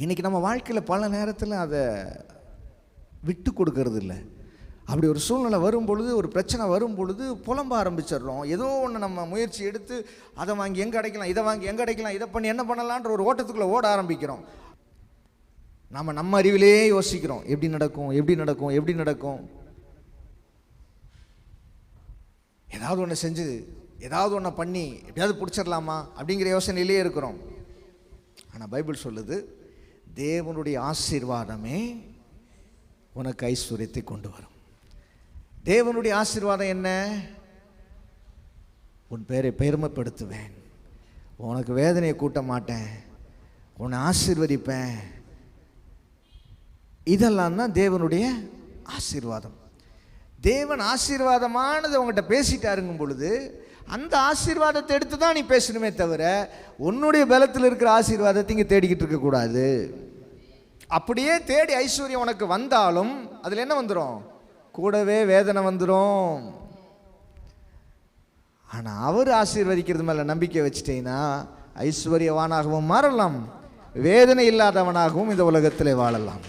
இன்றைக்கி நம்ம வாழ்க்கையில் பல நேரத்தில் அதை விட்டு கொடுக்கறது இல்லை. அப்படி ஒரு சூழ்நிலை வரும் பொழுது, ஒரு பிரச்சனை வரும் பொழுது புலம்ப ஆரம்பிச்சிடுறோம். ஏதோ ஒன்று நம்ம முயற்சி எடுத்து அதை வாங்கி எங்கே அடைக்கலாம், இதை வாங்கி எங்கே அடைக்கலாம், இதை பண்ணி என்ன பண்ணலான்ற ஒரு ஓட்டத்துக்குள்ளே ஓட ஆரம்பிக்கிறோம். நம்ம அறிவிலே யோசிக்கிறோம், எப்படி நடக்கும் எப்படி நடக்கும் எப்படி நடக்கும். ஏதாவது ஒன்று செஞ்சு ஏதாவது ஒன்று பண்ணி எப்படியாவது பிடிச்சிடலாமா அப்படிங்கிற யோசனையிலே இருக்கிறோம். ஆனால் பைபிள் சொல்லுது, தேவனுடைய ஆசீர்வாதமே உனக்கு ஐஸ்வர்யத்தை கொண்டு வரும். தேவனுடைய ஆசீர்வாதம் என்ன? உன் பேரை பெருமைப்படுத்துவேன், உனக்கு வேதனையை கூட்ட மாட்டேன், உன்னை ஆசீர்வதிப்பேன். இதெல்லாம் தான் தேவனுடைய ஆசீர்வாதம். தேவன் ஆசீர்வாதமானது உங்கள்கிட்ட பேசிட்டாருங்கும் பொழுது அந்த ஆசீர்வாதத்தை எடுத்து தான் நீ பேசணுமே தவிர உன்னுடைய பலத்தில் இருக்கிற ஆசீர்வாதத்தை இங்கே தேடிக்கிட்டு இருக்கக்கூடாது. அப்படியே தேடி ஐஸ்வர்யம் உனக்கு வந்தாலும் அதில் என்ன வந்துடும்? கூடவே வேதனை வந்துடும். ஆனால் அவர் ஆசீர்வதிக்கிறது மேலே நம்பிக்கை வச்சுட்டீங்கன்னா ஐஸ்வர்யவானாகவும் மாறலாம், வேதனை இல்லாதவனாகவும் இந்த உலகத்தில் வாழலாம்.